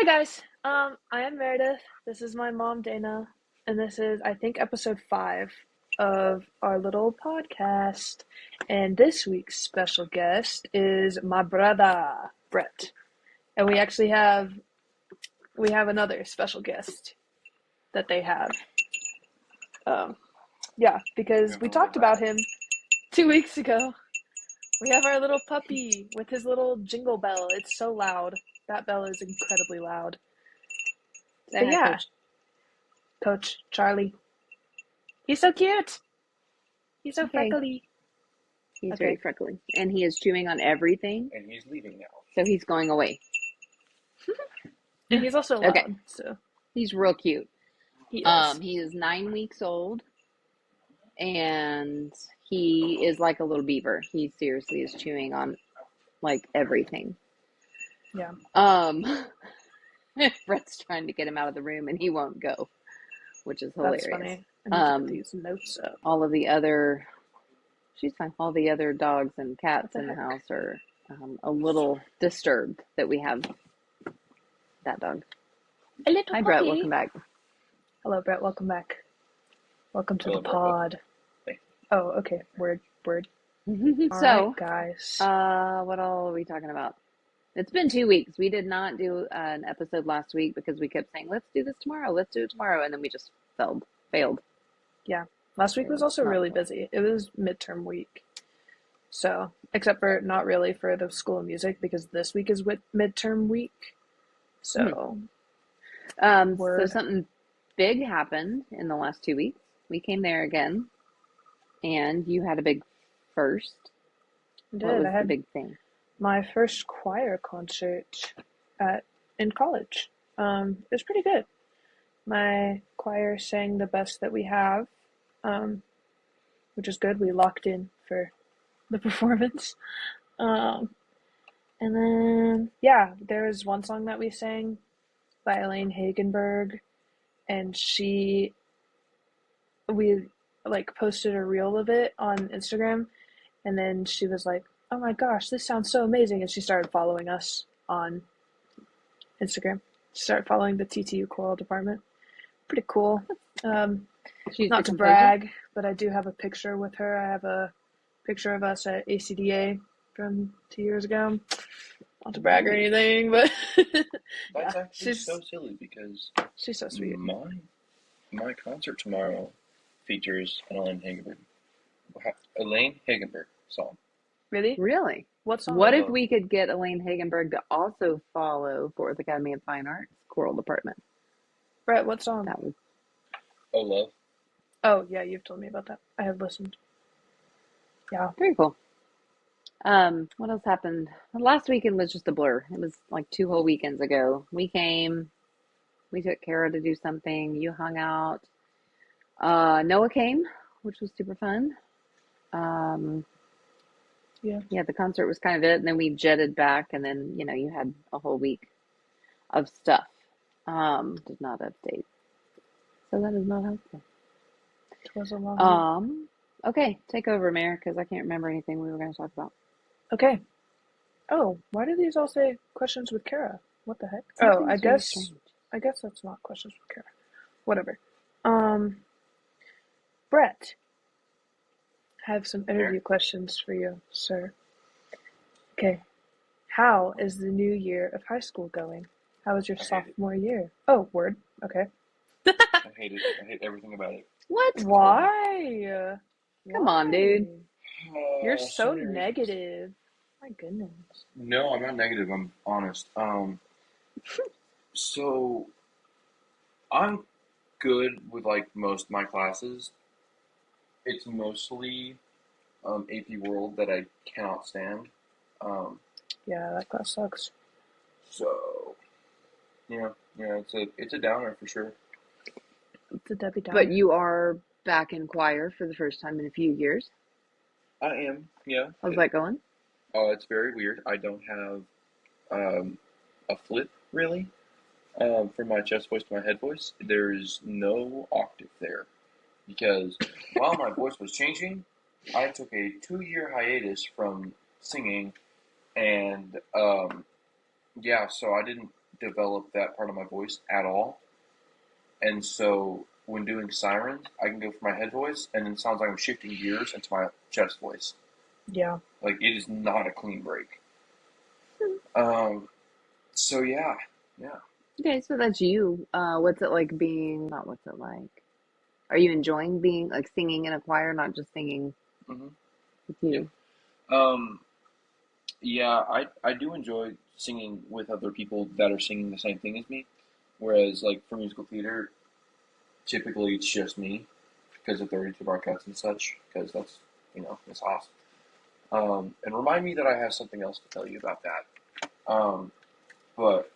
Hi guys. I am Meredith. This is my mom Dana, and this is I think episode 5 of our little podcast. And this week's special guest is my brother Brett. And we have another special guest that they have. Yeah, because we talked about him 2 weeks ago. We have our little puppy with his little jingle bell. It's so loud. That bell is incredibly loud. But yeah, Coach Charlie. He's so cute. He's so Okay. freckly. He's Okay. very freckly. And he is chewing on everything. And he's leaving now. So he's going away. And he's also loud. Okay. So He's real cute. he is. He is 9 weeks old. And he is like a little beaver. He seriously is chewing on like everything. Yeah. Brett's trying to get him out of the room and he won't go, which is hilarious. That's funny. I need to get these notes up. All the other dogs and cats in the house are a little disturbed that we have that dog. A little Hi, puppy. Brett. Welcome back. Hello, Brett. Welcome back. Welcome to Hello, the pod. Brett. Oh, okay. Word. All So, right, guys. what all are we talking about? It's been 2 weeks. We did not do an episode last week because we kept saying, let's do this tomorrow. Let's do it tomorrow. And then we just failed. Yeah. Last week was also really busy. It was midterm week. So, except for not really for the School of Music because this week is midterm week. So, So something big happened in the last 2 weeks. We came there again, and you had a big first. What was the big thing? My first choir concert in college. It was pretty good. My choir sang the best that we have, which is good. We locked in for the performance. And then, yeah, there was one song that we sang by Elaine Hagenberg, and we like posted a reel of it on Instagram, and then she was like, oh my gosh, this sounds so amazing, and she started following us on Instagram. She started following the TTU choral department. Pretty cool. Not to brag, but I do have a picture with her. I have a picture of us at ACDA from 2 years ago. Not to brag or anything, but That's actually so silly because she's so sweet. My concert tomorrow features an Elaine Hagenberg song. Really? Really? What song? What if we could get Elaine Hagenberg to also follow Fourth Academy of Fine Arts choral department? Brett, what song? That would. Oh, Love. Oh, yeah, you've told me about that. I have listened. Yeah. Very cool. What else happened? Last weekend was just a blur. It was like 2 whole weekends ago. We came, we took Kara to do something. You hung out. Noah came, which was super fun. Yeah, the concert was kind of it. And then we jetted back, and then, you had a whole week of stuff. Did not update. So that is not helpful. It was a long week. Okay, take over, Mayor, because I can't remember anything we were going to talk about. Okay. Oh, why do these all say questions with Kara? What the heck? I guess that's not questions with Kara. Whatever. Brett, I have some interview questions for you, sir. Okay. How is the new year of high school going? How was your sophomore year? Oh, word. Okay. I hate it. I hate everything about it. What? Why? Come on, dude. You're so negative. My goodness. No, I'm not negative. I'm honest. So I'm good with like most of my classes. It's mostly AP World that I cannot stand. Yeah, that class sucks. So it's a downer for sure. It's a Debbie Downer. But you are back in choir for the first time in a few years. I am, yeah. How's that going? Oh, it's very weird. I don't have a flip really from my chest voice to my head voice. There is no octave there because while my voice was changing, I took a 2-year hiatus from singing, and so I didn't develop that part of my voice at all. And so when doing sirens, I can go for my head voice, and then it sounds like I'm shifting gears into my chest voice. Yeah. Like, it is not a clean break. Um, so yeah. Okay, so that's you. What's it like being, not what's it like? Are you enjoying being like singing in a choir, not just singing hmm with Yep. you? Um, yeah, I do enjoy singing with other people that are singing the same thing as me. Whereas, like, for musical theater, typically it's just me because of the YouTube archives and such, because that's, it's awesome. And remind me that I have something else to tell you about that. But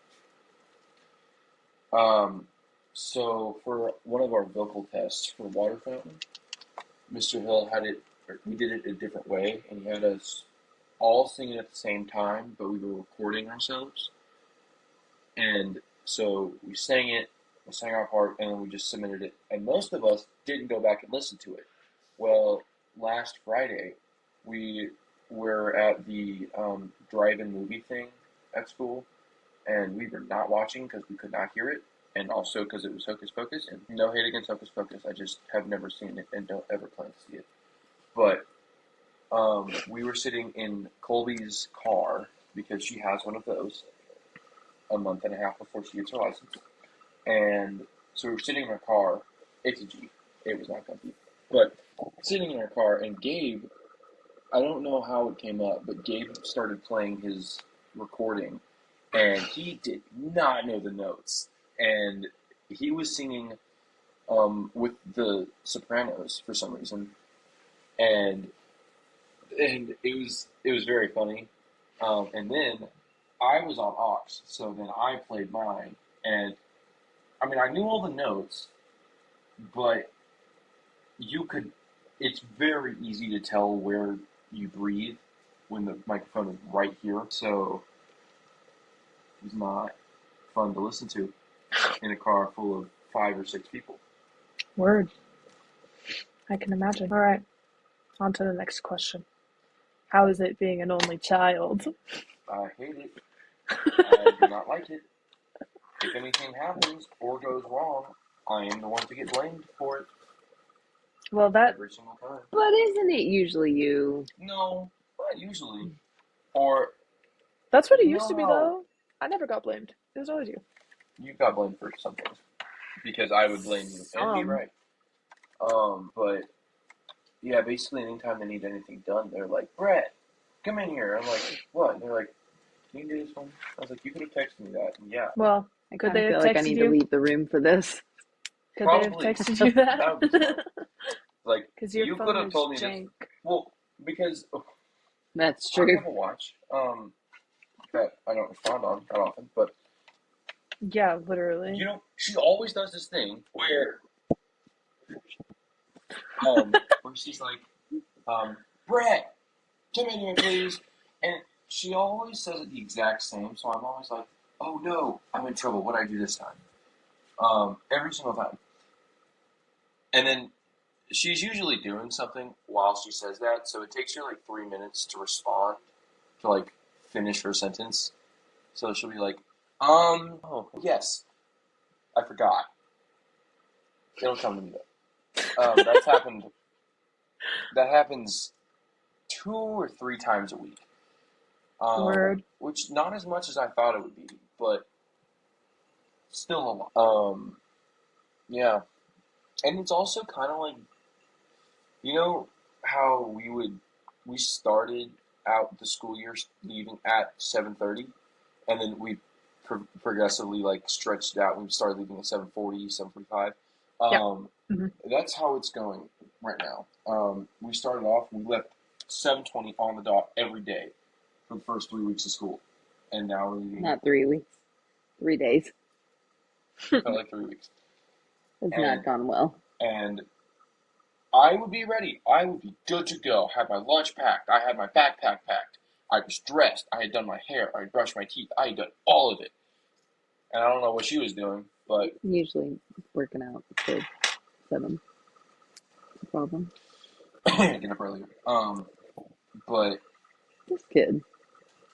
Um, so for one of our vocal tests for Water Fountain, Mr. Hill had it, or we did it a different way, and he had us all singing at the same time, but we were recording ourselves. And so we sang our part, and then we just submitted it. And most of us didn't go back and listen to it. Well, last Friday, we were at the drive-in movie thing at school, and we were not watching because we could not hear it, and also because it was Hocus Pocus. And no hate against Hocus Pocus, I just have never seen it and don't ever plan to see it. But we were sitting in Colby's car because she has one of those a month and a half before she gets her license, and so we were sitting in her car. It's a Jeep. It was not comfy, but sitting in her car, and Gabe, I don't know how it came up, but Gabe started playing his recording, and he did not know the notes, and he was singing with the sopranos for some reason, and it was very funny, and then I was on aux, so then I played mine, and I mean I knew all the notes, but you could. It's very easy to tell where you breathe when the microphone is right here, so it's not fun to listen to in a car full of 5 or 6 people. Word. I can imagine. All right. On to the next question. How is it being an only child? I hate it. I do not like it. If anything happens or goes wrong, I am the one to get blamed for it Well, that every single time. But isn't it usually you? No, not usually. Or that's what it you used know to be, how though. I never got blamed. It was always you. you got blamed for some things because I would blame you and be right. But yeah, basically anytime they need anything done, they're like, Brett, come in here. I'm like, what? And they're like, can you do this one? I was like, you could have texted me that. And yeah, Well, I could kind they of have feel like I texted need to you? leave the room for this. Could they have probably texted you that? that would be smart. Like, Because your you could phone have is told me this. jank. Well, because That's I true. have a watch that I don't respond on that often, but Yeah, literally. she always does this thing where she's like, Brett, come in here, please. And she always says it the exact same, so I'm always like, oh no, I'm in trouble. What did I do this time? Every single time. And then she's usually doing something while she says that, so it takes her like 3 minutes to respond, to like finish her sentence. So she'll be like, oh, yes, I forgot. It'll come to me though. That happens 2 or 3 times a week. Word. Which not as much as I thought it would be, but still a lot. Yeah, and it's also kind of like, you know how we started out the school year leaving at 7:30, and then we progressively like stretched it out. We started leaving at 7:40, 7:45. Yep. Mm-hmm. That's how it's going right now. We started off. We left 7:20 on the dot every day for the first 3 weeks of school, and now we're leaving. Not 3 weeks. 3 days. Felt like 3 weeks. It's not gone well. And I would be ready. I would be good to go. I had my lunch packed. I had my backpack packed. I was dressed. I had done my hair. I had brushed my teeth. I had done all of it. And I don't know what she was doing, but Usually working out for 7. It's a problem. get up earlier. But This kid.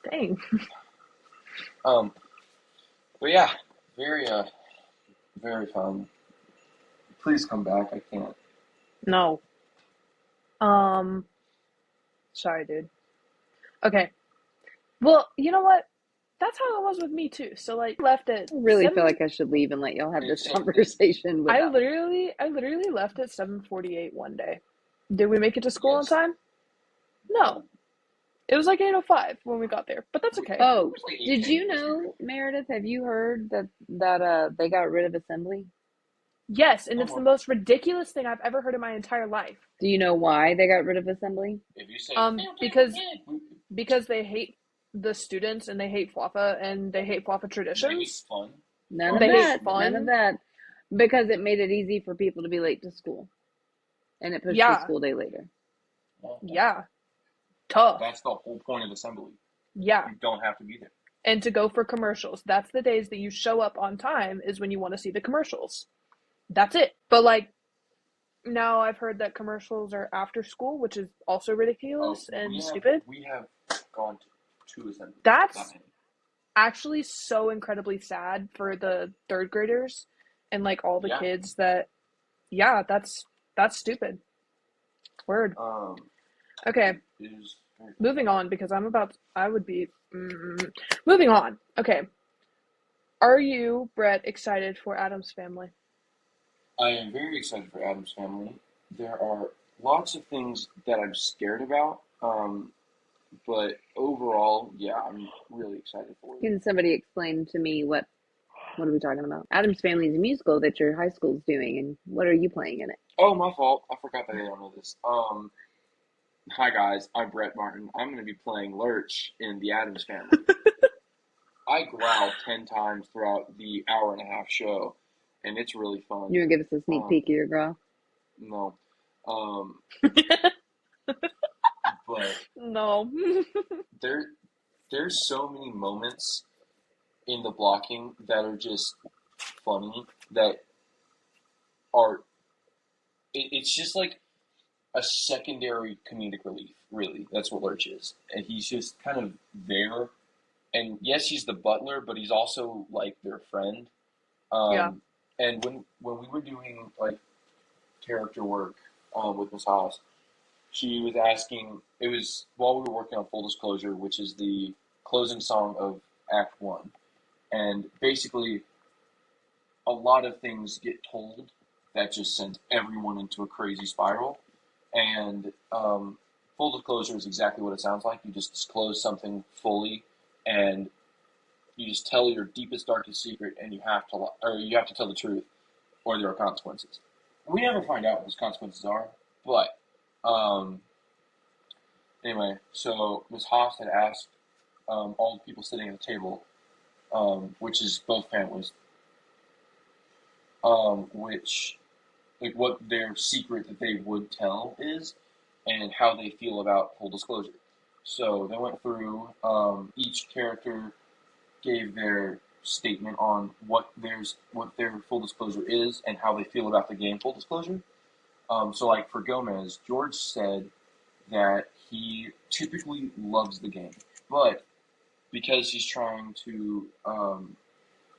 Dang. um, But yeah, very very fun. Please come back. I can't. No. Um, Sorry, dude. Okay. Well, you know what? That's how it was with me too. So like left at I really feel 7 like I should leave and let y'all have this It's so, conversation I without. literally left at 7:48 one day. Did we make it to school on yes. time? No. It was like 8:05 when we got there, but that's okay. Oh, It's like did 8:10 you this year. know, Meredith? Have you heard that they got rid of assembly? Yes, and No it's the more. most ridiculous thing I've ever heard in my entire life. Do you know why they got rid of assembly? If you say Because they hate the students and they hate Floppa and they hate Floppa they hate traditions. fun. None of Fun They is hate that. sweet. None of fun. that. Because it made it easy for people to be late to school, and it pushed the Yeah. school day later. Well, Yeah. Tough. that's the whole point of assembly. Yeah. You don't have to be there. And to go for commercials. That's the days that you show up on time is when you want to see the commercials. That's it. But like now I've heard that commercials are after school, which is also ridiculous and stupid. We have gone to 2 assemblies. Not That's many. actually so incredibly sad for the third graders and like all the Yeah. kids that that's stupid. Word. Okay, It is very moving on because moving on. Okay. Are you, Brett, excited for Adam's Family? I am very excited for Adam's Family. There are lots of things that I'm scared about, but overall, yeah, I'm really excited for it. Can somebody explain to me what are we talking about? Adam's Family is a musical that your high school's doing, and what are you playing in it? Oh, my fault. I forgot that I don't know this. Hi guys, I'm Brett Martin. I'm going to be playing Lurch in the Adams Family. I growled 10 times throughout the hour and a half show, and it's really fun. You want to give us a sneak peek of your growl? No. But No. there's so many moments in the blocking that are just funny that are it's just like a secondary comedic relief, really. That's what Lurch is. And he's just kind of there. And yes, he's the butler, but he's also like their friend. Yeah. And when we were doing like character work with Miss Haas, she was asking. It was while we were working on Full Disclosure, which is the closing song of Act One, and basically a lot of things get told that just sends everyone into a crazy spiral. And Full Disclosure is exactly what it sounds like. You just disclose something fully, and you just tell your deepest, darkest secret, and you have to tell the truth, or there are consequences. We never find out what those consequences are, but anyway, so Ms. Haas had asked all the people sitting at the table, which is both families, which like what their secret that they would tell is, and how they feel about full disclosure. So they went through each character gave their statement on what their full disclosure is and how they feel about the game full disclosure. So like for Gomez, George said that he typically loves the game, but because he's trying to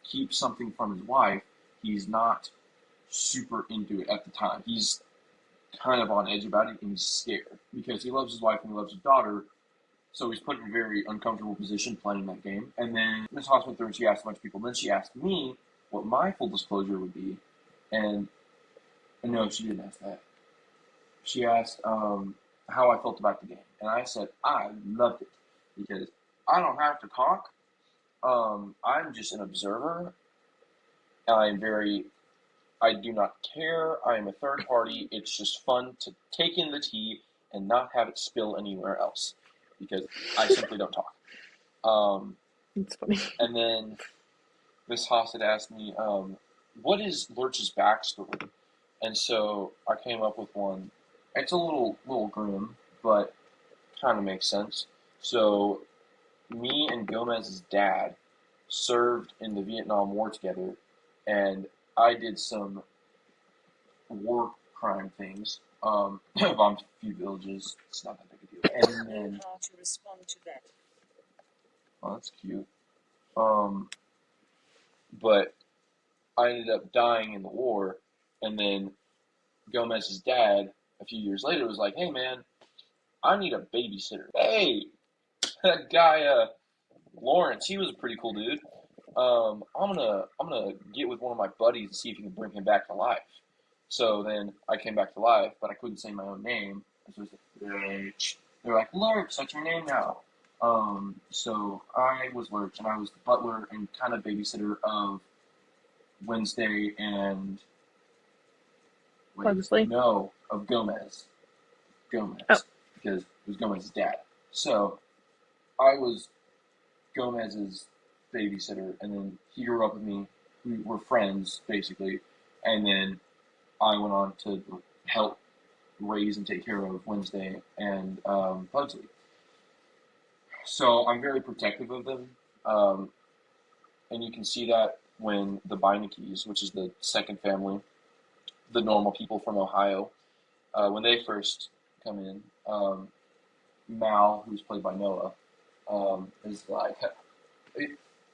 keep something from his wife, he's not super into it at the time. He's kind of on edge about it and he's scared because he loves his wife and he loves his daughter. So he's put in a very uncomfortable position playing that game. And then Miss Haas went through and she asked a bunch of people. Then she asked me what my full disclosure would be. And no, she didn't ask that. She asked how I felt about the game. And I said, I loved it because I don't have to talk. I'm just an observer. I do not care. I am a third party. It's just fun to take in the tea and not have it spill anywhere else because I simply don't talk. It's funny. And then Miss Haas had asked me, what is Lurch's backstory? And so I came up with one. It's a little grim, but kind of makes sense. So me and Gomez's dad served in the Vietnam War together, and I did some war crime things. Bombed a few villages. It's not that big a deal. And then how to respond to that. oh, that's cute. but I ended up dying in the war, and then Gomez's dad, a few years later, was like, "Hey, man, I need a babysitter." Hey, that guy, Lawrence, he was a pretty cool dude. I'm gonna get with one of my buddies to see if he can bring him back to life. So then I came back to life, but I couldn't say my own name. So it was like, Lurch. They're like, Lurch, that's your name now. So I was Lurch, and I was the butler and kind of babysitter of Wednesday and Pugsley. no, of Gomez. Oh, Because it was Gomez's dad. So I was Gomez's babysitter, and then he grew up with me. We were friends, basically, and then I went on to help raise and take care of Wednesday and Pugsley. So I'm very protective of them, um, and you can see that when the Beinecke's, which is the second family, the normal people from Ohio, when they first come in, Mal, who's played by Noah, is like, it,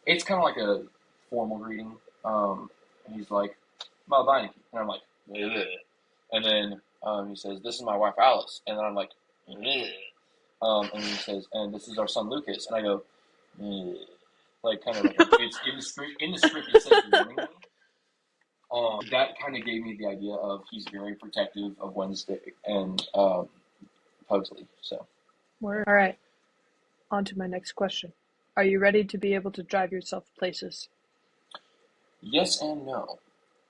it's kind of like a formal greeting. And he's like, Mal Beinecke. And I'm like, ugh. And then he says, this is my wife Alice. And then I'm like, ugh. And he says, and this is our son Lucas. And I go, ugh. Like kind of like, it's in the script. In the script, it says warningly. That kind of gave me the idea of he's very protective of Wednesday and Pugsley. So word. All right, on to my next question. Are you ready to be able to drive yourself places? yes and no.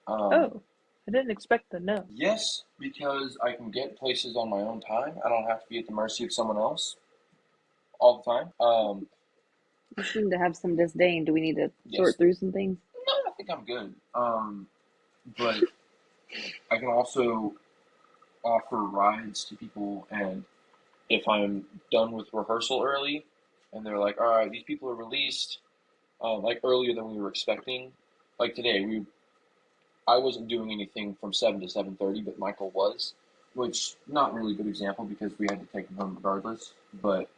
Oh, I didn't expect the no. Yes, because I can get places on my own time. I don't have to be at the mercy of someone else all the time. You seem to have some disdain. Do we need to Yes. sort through some things? No, I think I'm good. But I can also offer rides to people, and if I'm done with rehearsal early, and they're like, "All right, these people are released," like earlier than we were expecting. Like today, I wasn't doing anything from 7 to 7:30, but Michael was, which not really a good example because we had to take him home regardless. But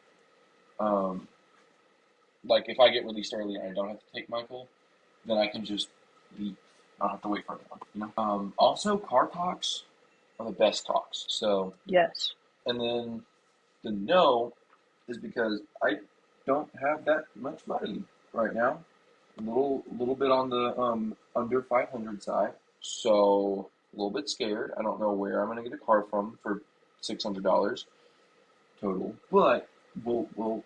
um, like if I get released early and I don't have to take Michael, then I can just leave. I don't have to wait for anyone, you know. Also, car talks are the best talks. So, Yes. and then the no is because I don't have that much money right now. A little bit on the under 500 side, so a little bit scared. I don't know where I'm gonna get a car from for $600 total, but we'll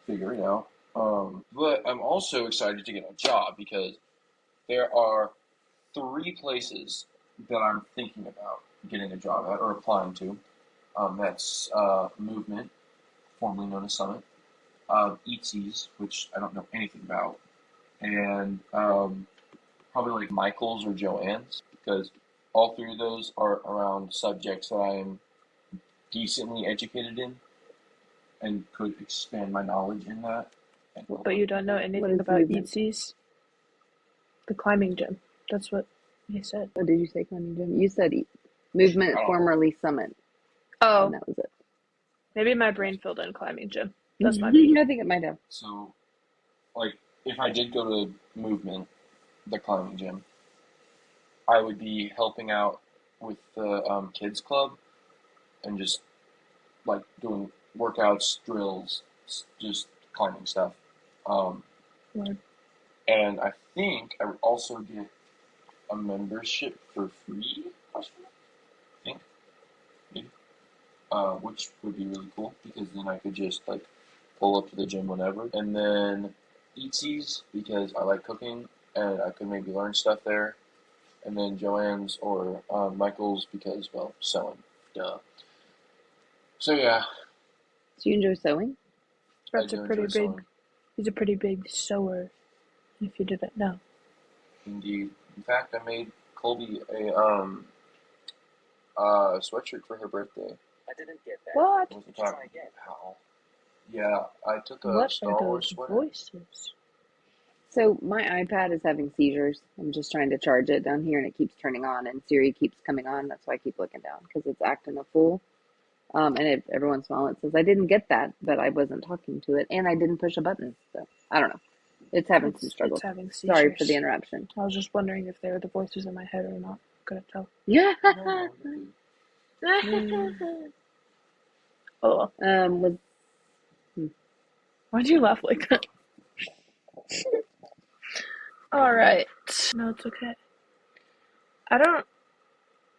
figure it out. But I'm also excited to get a job because there are 3 places that I'm thinking about getting a job at or applying to. That's Movement, formerly known as Summit, Eatsies, which I don't know anything about, and probably like Michael's or Joanne's, because all 3 of those are around subjects that I am decently educated in and could expand my knowledge in that. But you don't know What anything is about movement? Eatsies? The climbing gym. That's what he said. What did you say, Connie Jim? You said Movement, I don't know. formerly Summit, Oh, and that was it. maybe my brain filled in climbing gym. That's my bad. I think it might have. So, like, if I did go to Movement, the climbing gym, I would be helping out with the kids club and just like doing workouts, drills, just climbing stuff. Um, Word. and I think I would also get a membership for free. I think, maybe, which would be really cool because then I could just like pull up to the gym whenever. And then Eatsies because I like cooking and I could maybe learn stuff there. And then Joanne's or Michael's because, well, sewing. Duh. So yeah, Do you enjoy sewing? I That's a do pretty enjoy big. sewing. He's a pretty big sewer. If you didn't know. Indeed. In fact, I made Colby a sweatshirt for her birthday. I didn't get that. What? Wasn't Try talking again. how. Yeah, I took a What are Star Wars those sweater. voices? So my iPad is having seizures. I'm just trying to charge it down here, and it keeps turning on, and Siri keeps coming on. That's why I keep looking down because it's acting a fool. And every once in a while it says I didn't get that, but I wasn't talking to it, and I didn't push a button. So I don't know. It's having some It's struggles. having Sorry for the seizures. interruption. I was just wondering if they were the voices in my head or not. Couldn't tell. Yeah. No, you're good. Oh, Was why'd you laugh like that? All right. No, it's okay. I don't.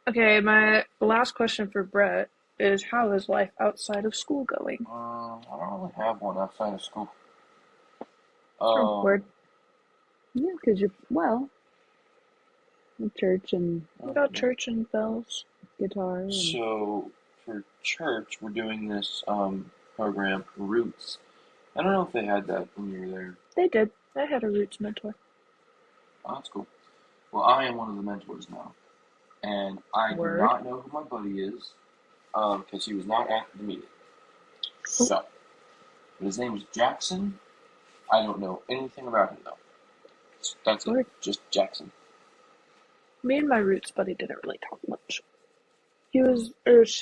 Okay, my last question for Brett is, how is life outside of school going? I don't really have one outside of school. Oh, word. yeah, because you're the church and We got church and bells. guitar. And... So for church, we're doing this program, Roots. I don't know if they had that when you were there. They did. I had a Roots mentor. Oh, that's cool. Well, I am one of the mentors now, and I do Word. not know who my buddy is, because he was not at the meeting. So, but his name is Jackson. I don't know anything about him though. That's Word. it. Just Jackson. Me and my Roots buddy didn't really talk much. She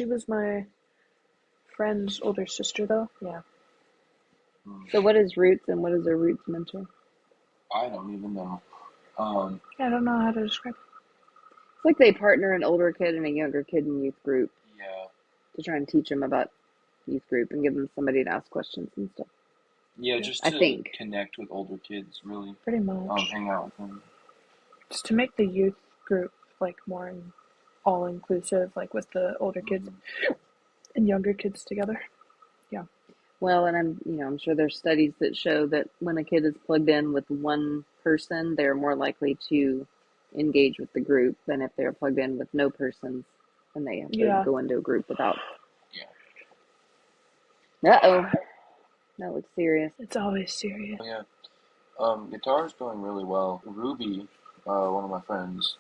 was my friend's older sister, though. Yeah. So what is Roots and what is a Roots mentor? I don't even know. I don't know how to describe it. It's like they partner an older kid and a younger kid in youth group Yeah. to try and teach them about youth group and give them somebody to ask questions and stuff. Yeah, just I to think. connect with older kids, really. Pretty much. Hang out with them. Just to make the youth group like more all-inclusive, like with the older kids and younger kids together. Yeah. Well, and I'm sure there's studies that show that when a kid is plugged in with one person, they're more likely to engage with the group than if they're plugged in with no persons and they have to go into a group without. Yeah. Uh-oh. That looks serious. It's always serious. Yeah. Guitar's going really well. Ruby, one of my friends,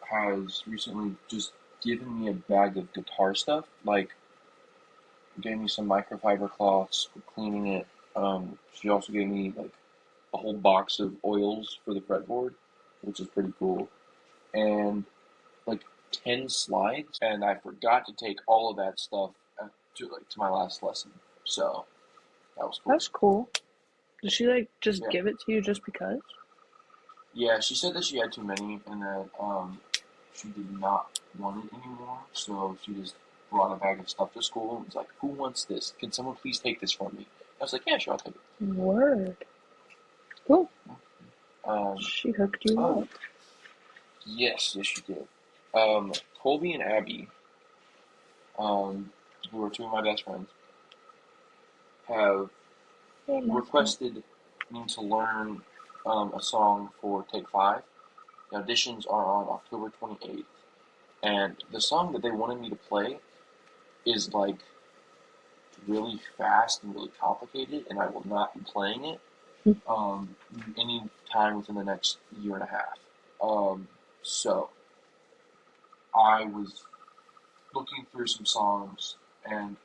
has recently just given me a bag of guitar stuff. Like, gave me some microfiber cloths for cleaning it. She also gave me like a whole box of oils for the fretboard, which is pretty cool, and like 10 slides. And I forgot to take all of that stuff to my last lesson, so that was cool. That's cool. Did she just give it to you just because? Yeah, she said that she had too many and that she did not want it anymore, so she just brought a bag of stuff to school and was like, "Who wants this? Can someone please take this from me?" I was like, "Yeah, sure, I'll take it." Word. Cool. She hooked you up. Yes, she did. Colby and Abby, who are two of my best friends, have requested me to learn a song for Take 5. The auditions are on October 28th, and the song that they wanted me to play is like really fast and really complicated, and I will not be playing it any time within the next year and a half. So I was looking through some songs, and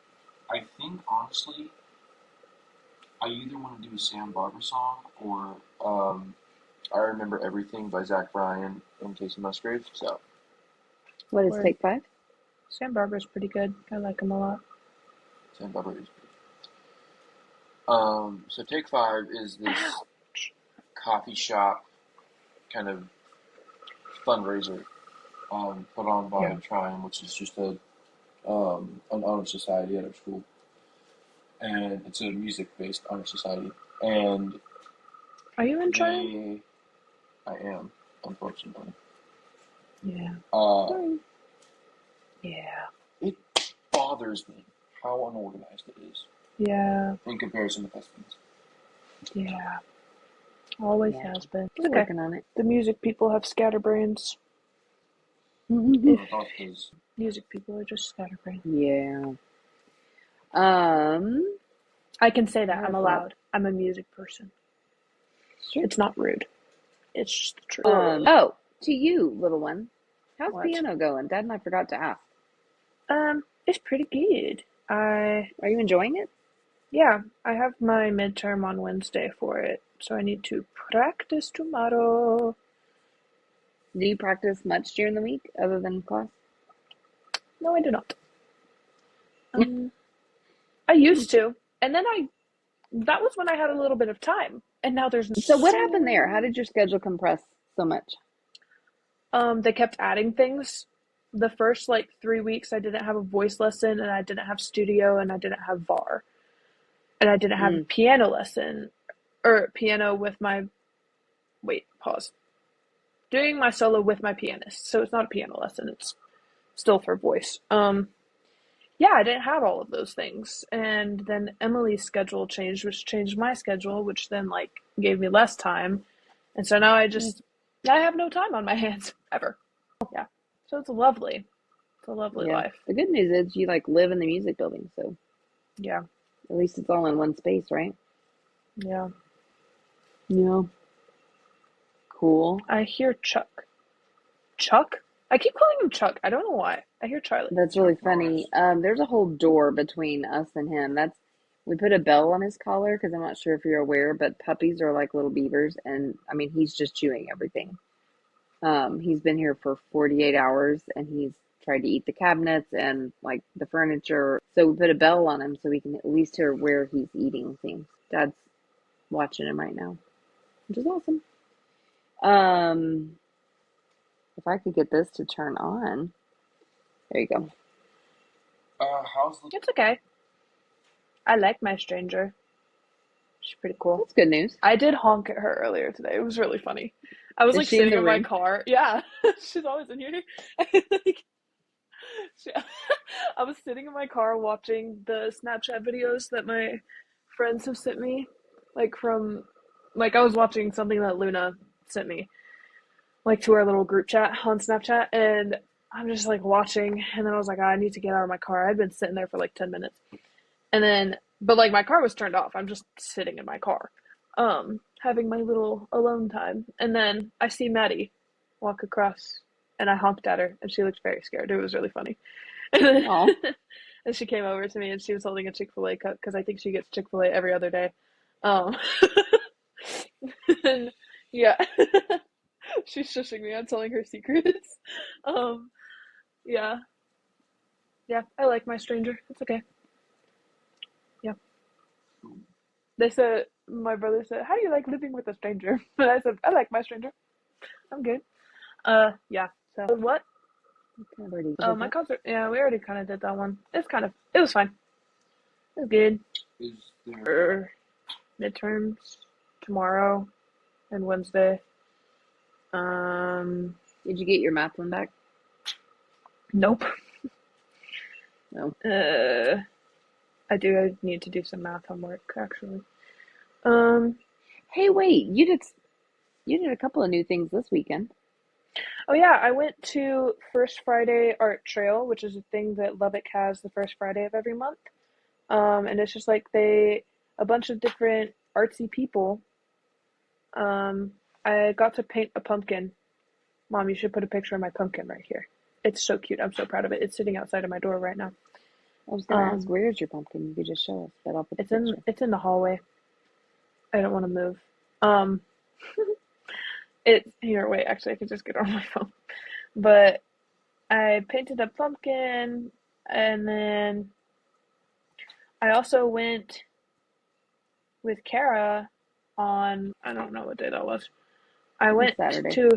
I think honestly, I either want to do a Sam Barber song or I Remember Everything by Zach Bryan and Casey Musgrave. So, what is Take 5? Sam Barber's pretty good. I like him a lot. Sam Barber is pretty good. So Take 5 is this coffee shop kind of fundraiser put on by Trine, which is just an honor society at our school, and it's a music-based honor society. And are you in Trine? I am, unfortunately. Yeah. Yeah. It bothers me how unorganized it is. Yeah. In comparison to Thespians. Yeah. Always has been. We're working on it. The music people have scatterbrains. Music people are just scatterbrained. Yeah. I can say that. I'm allowed. I'm a music person. Sure. It's not rude. It's just the truth. To you, little one. How's piano going? Dad and I forgot to ask. It's pretty good. Are you enjoying it? Yeah, I have my midterm on Wednesday for it, so I need to practice tomorrow. Do you practice much during the week other than class? No, I do not. I used to, and then that was when I had a little bit of time. and now there's So what happened there? How so did your schedule compress so much? they kept adding things. The first like 3 weeks I didn't have a voice lesson and I didn't have studio and I didn't have VAR and I didn't have a Mm, piano lesson or piano with my wait, pause. Doing my solo with my pianist. So it's not a piano lesson, it's still for voice. Yeah, I didn't have all of those things. And then Emily's schedule changed, which changed my schedule, which then like gave me less time. And so now mm, I have no time on my hands ever. Yeah. So it's lovely. It's a lovely yeah. life. The good news is you like live in the music building, so Yeah. at least it's all in one space, right? Yeah. Yeah. Cool. I hear Chuck. Chuck? I keep calling him Chuck. I don't know why. I hear Charlie. That's really funny. There's a whole door between us and him. We put a bell on his collar because I'm not sure if you're aware, but puppies are like little beavers, and I mean he's just chewing everything. He's been here for 48 hours and he's tried to eat the cabinets and like the furniture. So we put a bell on him so we can at least hear where he's eating things. Dad's watching him right now, which is awesome. Um, if I could get this to turn on, there you go. How's the It's okay. I like my stranger. She's pretty cool. That's good news. I did honk at her earlier today. It was really funny. I was Is like she in sitting the in my room? car. Yeah, she's always in here. Like, she, I was sitting in my car watching the Snapchat videos that my friends have sent me. Like from, like I was watching something that Luna sent me, like to our little group chat on Snapchat, and I'm just like watching, and then I was like, I need to get out of my car. I'd been sitting there for like 10 minutes. And then, but like my car was turned off. I'm just sitting in my car, having my little alone time. And then I see Maddie walk across, and I honked at her, and she looked very scared. It was really funny. And, then, Oh, and she came over to me, and she was holding a Chick-fil-A cup because I think she gets Chick-fil-A every other day. Um, and yeah, she's shushing me. I'm telling her secrets. Um, yeah, yeah. I like my stranger. It's okay. Yeah. They said, my brother said, "How do you like living with a stranger?" And I said, "I like my stranger. I'm good." Yeah. So what? I've already Oh, did my that. concert. Yeah, we already kind of did that one. It was fine. It was good. is there? Er, midterms tomorrow and Wednesday. Um, Did you get your math one back? nope. No. I need to do some math homework actually. Um, Hey, wait, you did a couple of new things this weekend. oh yeah, I went to First Friday Art Trail, which is a thing that Lubbock has the first Friday of every month. And it's just like a bunch of different artsy people. Um, I got to paint a pumpkin. Mom, you should put a picture of my pumpkin right here. It's so cute. I'm so proud of it. It's sitting outside of my door right now. I was gonna ask, Um, where's your pumpkin? You could just show us, but I'll put the picture. it's in the hallway. I don't want to move. Um, it here. Wait, actually, I could just get on my phone. But I painted a pumpkin, and then I also went with Kara on I don't know what day that was. I On went Saturday. to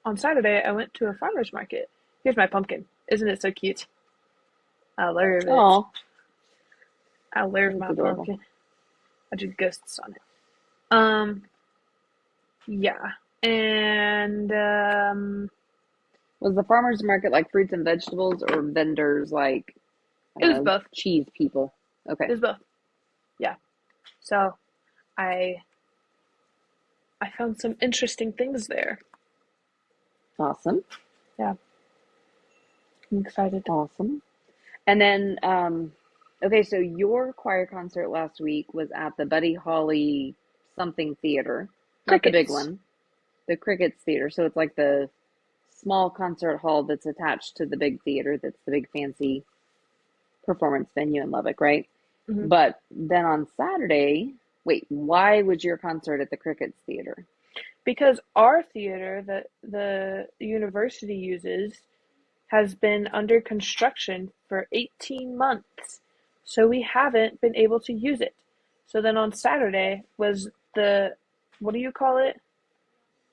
on Saturday. I went to a farmer's market. Here's my pumpkin. Isn't it so cute? I love it. Oh, I love that's my adorable. pumpkin. I do ghosts on it. Um, yeah, and Was the farmer's market like fruits and vegetables or vendors like, I it don't was know, both. cheese people? It Okay, was both. Yeah. So I I found some interesting things there. awesome, Yeah, I'm excited. awesome. And then, okay, so your choir concert last week was at the Buddy Holly something theater, not the big Crickets. one, the Crickets Theater. So it's like the small concert hall that's attached to the big theater that's the big fancy performance venue in Lubbock, right? Hmm. But then on Saturday, wait, why was your concert at the Crickets Theater? Because our theater that the university uses has been under construction for 18 months. So we haven't been able to use it. So then on Saturday was the what do you call it?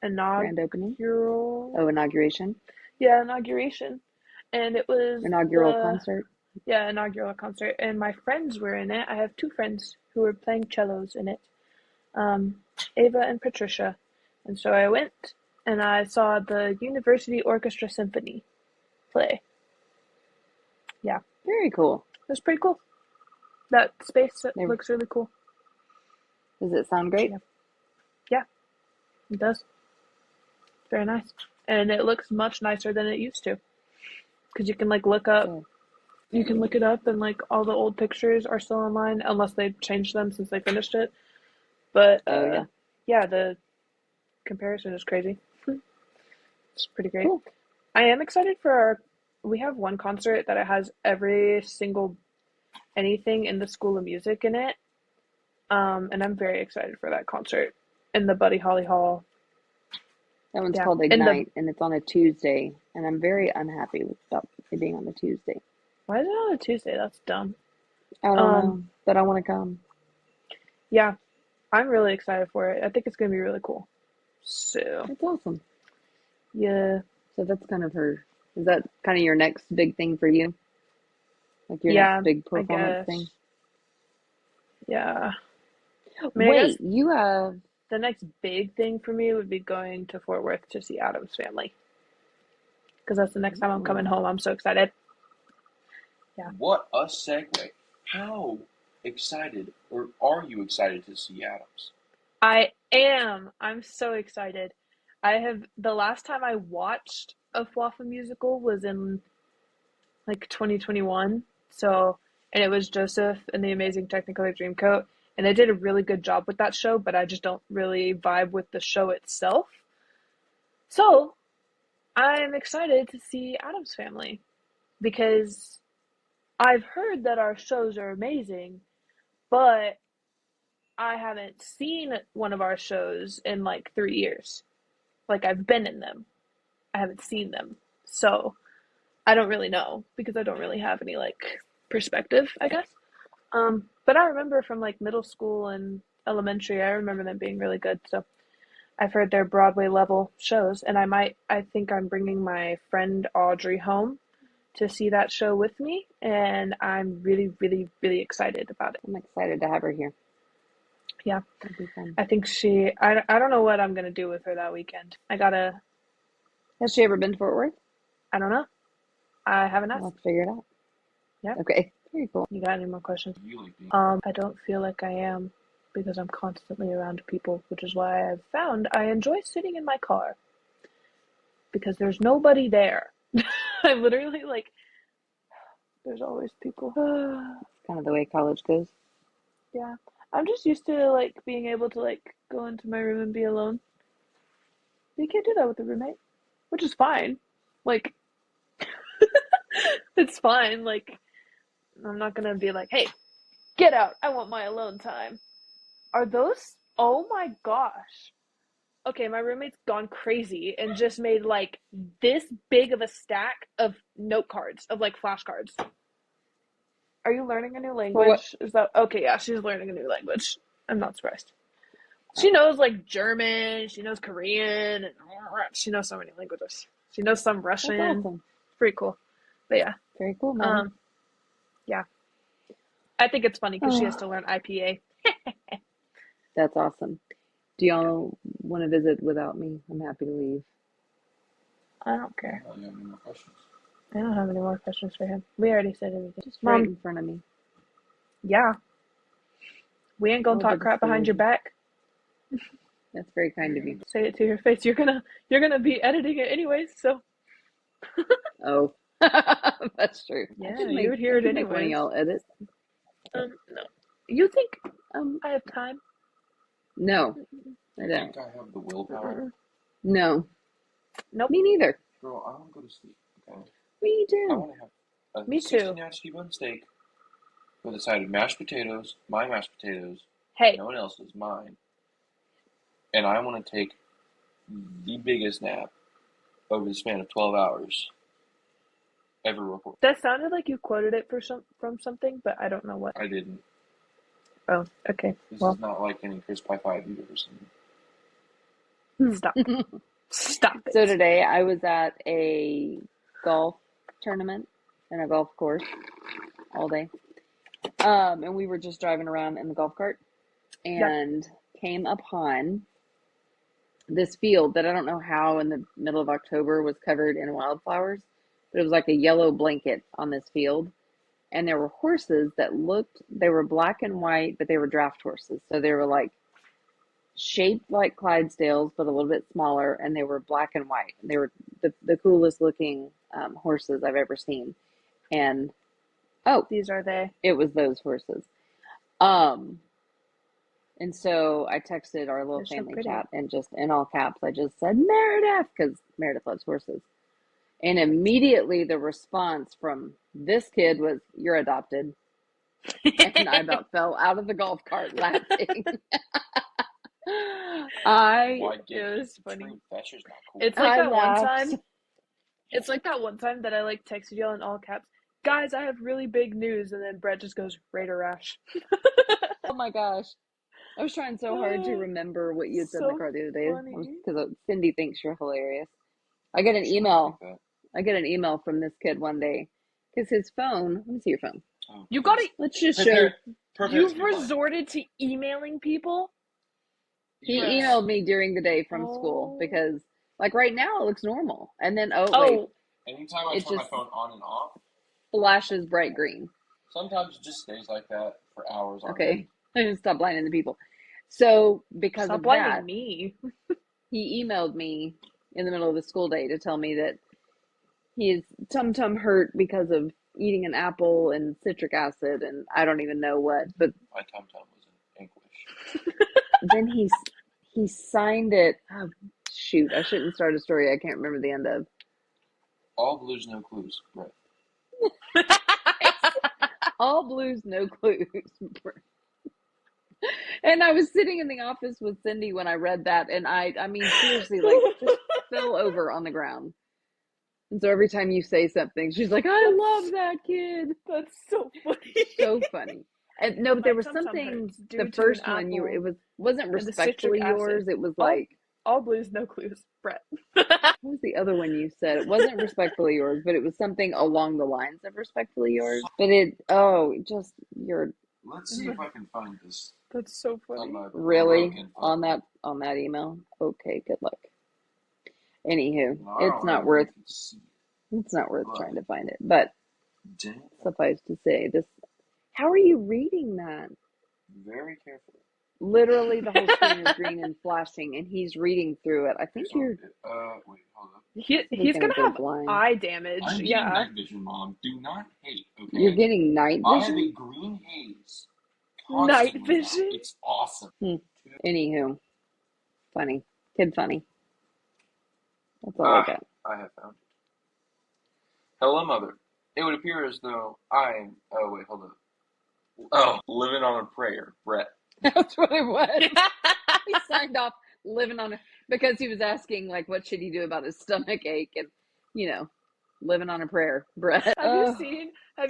Grand opening. Inaugural. Oh, inauguration. Yeah, inauguration. And it was Inaugural the concert. inaugural concert, and my friends were in it. I have two friends who were playing cellos in it, um, Ava and Patricia. And so I went and I saw the University Orchestra Symphony play. Yeah, Very cool. it was pretty cool. That space They, looks really cool. does it sound great? Yeah, yeah, it does. Very nice, and it looks much nicer than it used to. Because you can like look up, Good. you can look it up, and like all the old pictures are still online, unless they've changed them since they finished it. But Oh yeah. yeah, the comparison is crazy. It's pretty great. Cool. I am excited for we have one concert that it has every single anything in the School of Music in it. And I'm very excited for that concert in the Buddy Holly Hall. That one's Yeah, called in the Ignite, and it's on a Tuesday, and I'm very unhappy with it being on a Tuesday. why is it on a Tuesday? That's dumb. I don't know, but I want to come. Yeah, I'm really excited for it. I think it's gonna be really cool. So That's awesome. yeah, So that's kind of is that kind of your next big thing for you? Like your yeah, next big I performance guess. thing? Yeah. I mean, I guess Wait, you have, the next big thing for me would be going to Fort Worth to see Adam's family. Because that's the next time I'm coming home. I'm so excited. Yeah. What a segue. How excited, or are you excited to see Adams? I am. I'm so excited. The last time I watched a Fwaffa musical was in like 2021. So, and it was Joseph and the Amazing Technicolor Dreamcoat. And they did a really good job with that show, but I just don't really vibe with the show itself. So, I'm excited to see Adam's Family because I've heard that our shows are amazing, but I haven't seen one of our shows in like 3 years. Like I've been in them. I haven't seen them. So I don't really know because I don't really have any like perspective, I guess. But I remember from like middle school and elementary, I remember them being really good. So I've heard their Broadway level shows, and I think I'm bringing my friend Audrey home to see that show with me, and I'm really, really, really excited about it. I'm excited to have her here. Yeah, That'd be fun. I think I don't know what I'm gonna do with her that weekend. Has she ever been to Fort Worth? I don't know. I haven't I'll asked. have to figure it out. Yeah. Okay. Very cool. You got any more questions? You like being I don't feel like I am because I'm constantly around people, which is why I've found I enjoy sitting in my car because there's nobody there. I literally like, there's always people. It's kind of the way college goes. Yeah. I'm just used to like being able to like go into my room and be alone. You can't do that with a roommate, which is fine. Like, it's fine. Like, I'm not gonna be like, hey, get out. I want my alone time. Are those? Oh my gosh. Okay, my roommate's gone crazy and just made like this big of a stack of note cards, of like flashcards. Are you learning a new For what? language? Is that okay? Yeah, she's learning a new language. I'm not surprised. She knows like German, she knows Korean, and she knows so many languages. She knows some That's Russian. awesome. It's pretty cool. But yeah, Very cool, man. yeah. I think it's funny because she has to learn IPA. That's awesome. Do y'all want to visit without me? I'm happy to leave. I don't care. you have any more questions? I don't have any more questions for him. We already said everything. Just Mom, right in front of me. yeah. We ain't gonna Over talk the crap behind your stairs. back. That's very kind of you. Say it to your face. You're gonna be editing it anyways, so Oh, that's true. yeah, you would hear it I could make one of anyways. y'all edit. No. You think Um, I have time? no, I I don't. think I have the willpower. No, Nope. me neither. Girl, I want to go to sleep. Okay? Me I too. want to have a Me too. 16-ounce T-bone steak with a side of mashed potatoes, my mashed potatoes, Hey, no one else's, mine. And I want to take the biggest nap over the span of 12 hours ever recorded. that sounded like you quoted it from something, but I don't know what. I didn't. Oh, okay. This Well, is not like any Chris Pie 5 you've ever seen. Stop. Stop it. So today I was at a golf tournament in a golf course all day. And we were just driving around in the golf cart and came upon this field that I don't know how in the middle of October was covered in wildflowers, but it was like a yellow blanket on this field. And there were horses that they were black and white, but they were draft horses. So they were like shaped like Clydesdales, but a little bit smaller, and they were black and white. They were the coolest looking horses I've ever seen. And these are they. It was those horses. And so I texted our little family chat and just in all caps, I just said Meredith, because Meredith loves horses. And immediately the response from this kid was, "You're adopted." And I about fell out of the golf cart laughing. It was funny. It's like that one time. It's like that one time that I like texted y'all in all caps. Guys, I have really big news, and then Brett just goes, Raider Rash. Oh my gosh. I was trying so hard to remember what you had said in the car the other day because Cindy thinks you're hilarious. I get an email from this kid one day because his phone. Let me see your phone. Oh, you got it. Let's just show. You've resorted to emailing people. He emailed me during the day from school because, like, right now it looks normal, and then wait. Anytime I turn my phone on and off, flashes bright green. Sometimes it just stays like that for hours. Okay, I just stop blinding the people. So because of that, me. He emailed me in the middle of the school day to tell me that his tum hurt because of eating an apple and citric acid, and I don't even know what. But my tum was in English. Then he signed it. Oh, shoot, I shouldn't start a story I can't remember the end of. All blues, no clues. Right. All blues, no clues. And I was sitting in the office with Cindy when I read that, and I mean, seriously, like, just fell over on the ground. And so every time you say something, she's like, "I love that kid." That's so funny. So funny. And no, but there was something. The first one, wasn't respectfully yours. It was like all blues, no clues. Brett. What was the other one you said? It wasn't respectfully yours, but it was something along the lines of respectfully yours. But you're. Let's see if I can find this. That's so funny. Really? On that email? Okay, good luck. Anywho, it's not worth trying to find it. But suffice to say, this. How are you reading that? Very carefully. Literally, the whole screen is green and flashing, and he's reading through it. I think you're. Wait, hold up. He's gonna have eye damage. I'm getting night vision, Mom. Do not hate. Okay. You're getting night vision. I have a green haze. Night vision. Now. It's awesome. Anywho, funny kid, funny. That's all I got. I have found it. Hello, Mother. It would appear as though I'm. Oh wait, hold up. Oh, living on a prayer, Brett. That's what it was. He signed off living on it because he was asking, like, what should he do about his stomach ache and, living on a prayer, Brett. Have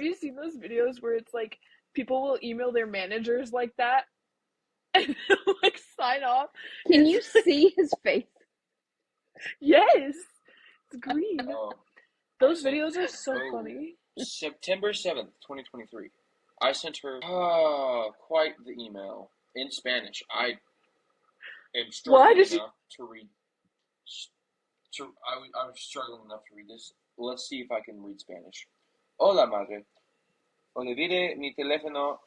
you seen those videos where it's like people will email their managers like that and like sign off? Can you see his face? Yes. It's green. Those videos are so funny. September 7th, 2023. I sent her quite the email in Spanish. I am struggling enough to read. I was struggling enough to read this. Let's see if I can read Spanish. Hola, madre. Olvidé mi teléfono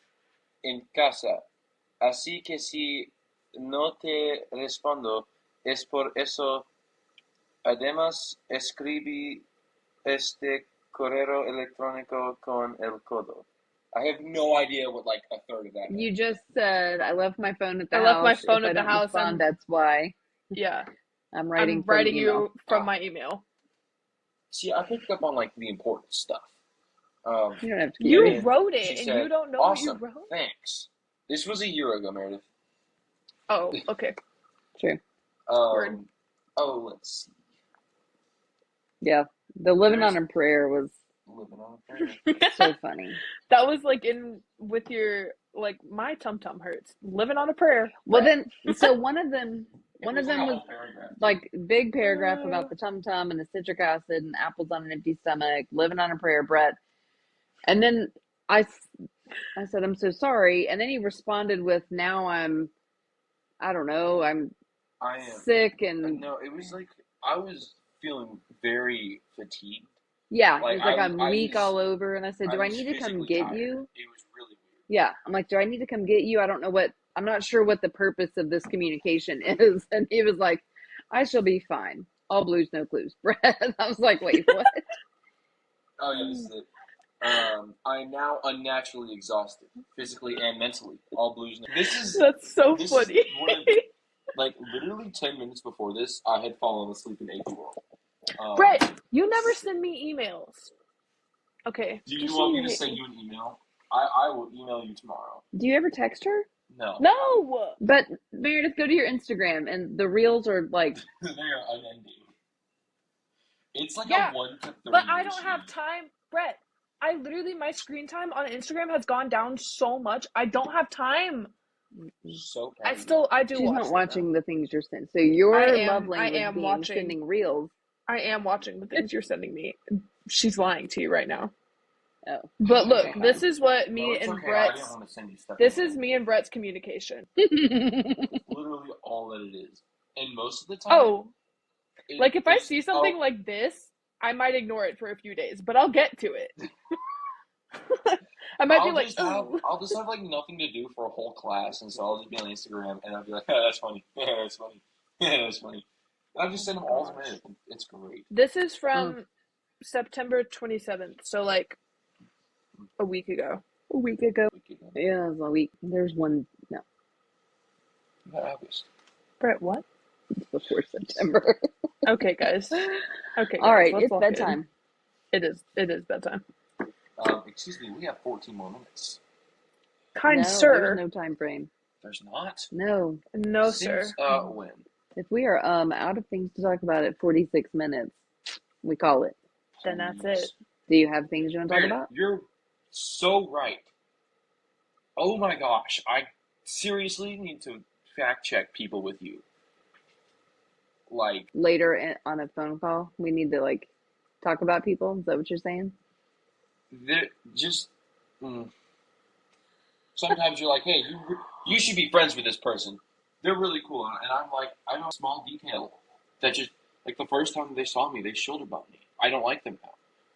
en casa. Así que si no te respondo, es por eso. Además, escribí este correo electrónico con el codo. I have no idea what like a third of that is. You just said, I left my phone at the house. I left my phone at the house. That's why. Yeah. I'm writing you from my email. See, I picked up on like the important stuff. You don't have to. You wrote it, and you don't know awesome, what you wrote? Thanks. This was a year ago, Meredith. Oh, okay. True. Word. Oh, let's see. Yeah. The living on a prayer was so funny. That was like with your, like, my tum hurts. Living on a prayer. Well, then, so one of them, One was of them like a was whole paragraph. like big paragraph about the tum tum and the citric acid and apples on an empty stomach, living on a prayer, Brett. And then I said, I'm so sorry. And then he responded with, now I don't know, I'm I am sick and no. It was like I was feeling very fatigued. yeah, Like, he's like, I I'm I weak was all over. And I said, I do I was need to come physically get tired. you? It was really weird. Yeah. I'm like, do I need to come get you? I don't know I'm not sure what the purpose of this communication is. And he was like, I shall be fine. All blues, no clues. Brett. I was like, wait, what? Oh yeah, this is it. I am now unnaturally exhausted, physically and mentally. All blues. That's so This funny. is one of like literally 10 minutes before this, I had fallen asleep in AP World. Brett, you never send me emails. Okay. Do just you so want me you to hate send me. you an email? I will email you tomorrow. Do you ever text her? No. No! But Meredith, go to your Instagram and the reels are like, They are unending. It's like Yeah, a 1 to 30 But I don't ratio. have time. Brett, I literally, my screen time on Instagram has gone down so much. I don't have time. So proud of I do she's watch not them, watching though. the things you're sending. So your love I language am being watching. sending reels. I am watching the things you're sending me. She's lying to you right now. Oh. But look, Okay, this fine. is what No, me it's and okay. I didn't Brett's. want to send you stuff. This anyway. is me and Brett's communication. Literally all that it is. And most of the time. Oh, like if I see something like this, I might ignore it for a few days, but I'll get to it. I might be like, I'll just have like nothing to do for a whole class, and so I'll just be on Instagram, and I'll be like, that's funny, that's funny, that's funny. And I'll just send them all to Meredith. It's great. This is from September 27th, so like a week ago. A week ago. Yeah, it was a week. There's one, no. August. Brett, what? It's before September. Okay, guys. Okay, all right, let's it's bedtime. It is bedtime. Excuse me, we have 14 more minutes. Kind sir. There's no time frame. There's not? No. No, Since, sir. when? If we are out of things to talk about at 46 minutes, we call it. Then that's it. Do you have things you want to talk about? You're so right. Oh my gosh, I seriously need to fact check people with you. Like later on a phone call, we need to like talk about people. Is that what you're saying? they're just sometimes you're like, hey, you should be friends with this person. They're really cool, and I'm like, I know a small detail that just like the first time they saw me, they shoulder bumped me. I don't like them now.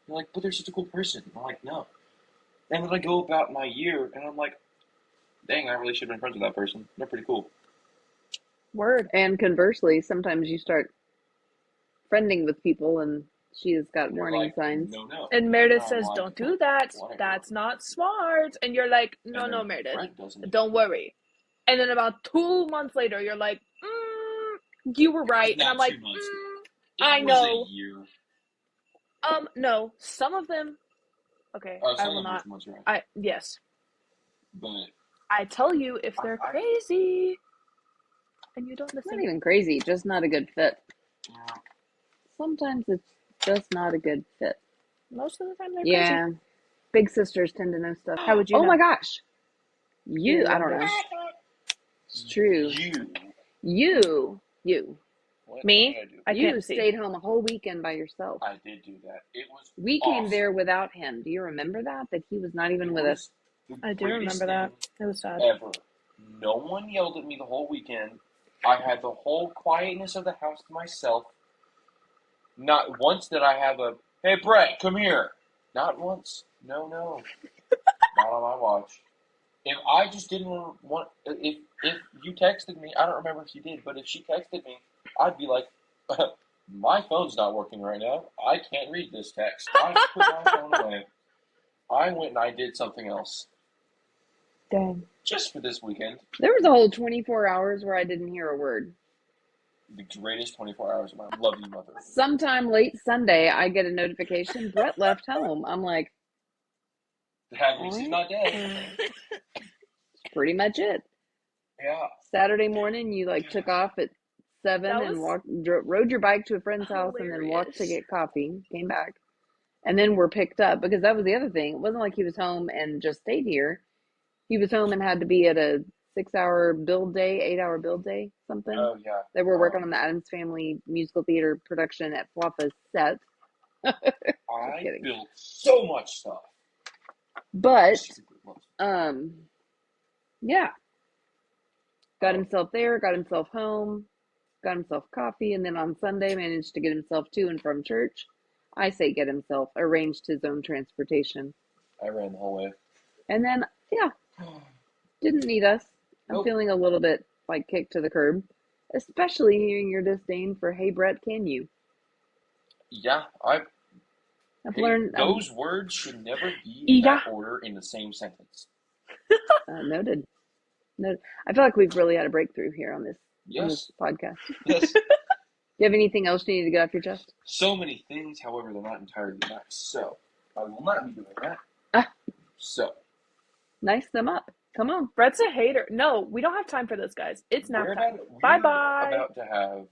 They're like, but they're such a cool person. I'm like, no. And then I go about my year, and I'm like, dang, I really should have been friends with that person. They're pretty cool. Word. And conversely, sometimes you start friending with people and she has got warning like, signs. No. And Meredith I'm says, like, don't do that. whatever. That's not smart. And you're like, no, Meredith. Don't worry. And then about 2 months later, you're like, you were right. And I'm like, I know. A year. No. Some of them. Okay, I will not. Right. Yes. But I tell you if they're crazy. And you don't listen. Not even crazy, just not a good fit. Yeah. Sometimes it's just not a good fit. Most of the time they're crazy. Yeah. Big sisters tend to know stuff. How would you know? My gosh. I don't know. It's true. You. What? Me? I You stayed home a whole weekend by yourself. I did do that. It was We awesome. came there without him. Do you remember that? That he was not even with us. I do remember that. It was sad. Ever. No one yelled at me the whole weekend. I had the whole quietness of the house to myself. Not once did I have a, hey, Brett, come here. Not once. No. Not on my watch. If I just didn't want, if you texted me, I don't remember if you did, but if she texted me, I'd be like, my phone's not working right now. I can't read this text. I put my phone away. I went and I did something else. Dang. Just for this weekend. There was a whole 24 hours where I didn't hear a word. The greatest 24 hours of my life. Love you, mother. Sometime late Sunday, I get a notification, Brett left home. I'm like, That means he's not dead. That's pretty much it. Yeah. Saturday morning, you like took off at 7 and rode your bike to a friend's house and then walked to get coffee, came back, and then were picked up because that was the other thing. It wasn't like he was home and just stayed here. He was home and had to be at a 6-hour build day, 8-hour build day, something. Oh yeah. They were working on the Addams Family musical theater production at Floppa's set. I kidding. built so much stuff. But Stupid ones. yeah, got Oh. himself there, got himself home, got himself coffee, and then on Sunday managed to get himself to and from church. I say get himself, arranged his own transportation. I ran the whole way. And then, yeah, didn't need us. I'm Nope. feeling a little bit like kicked to the curb, especially hearing your disdain for "Hey Brett, can you?" Yeah, I've learned. those words should never be in that order in the same sentence. Noted. I feel like we've really had a breakthrough here on this podcast. Yes. Do you have anything else you need to get off your chest? So many things, however, they're not entirely nice. So I will not be doing that. So nice them up. Come on. Brett's a hater. No, we don't have time for this, guys. It's nap time. Bye bye. About to have.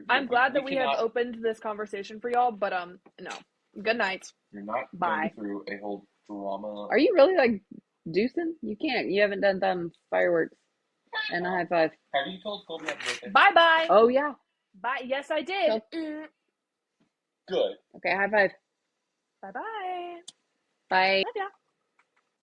I'm glad that we have opened this conversation for y'all, but no. Good night. You're not Bye. going through a whole drama. Are you really like deucing? You can't. You haven't done fireworks and a high five. Have you told Colby happy birthday? Bye bye. Oh yeah. Bye. Yes, I did. Good. Okay, high five. Bye bye. Bye. Love ya.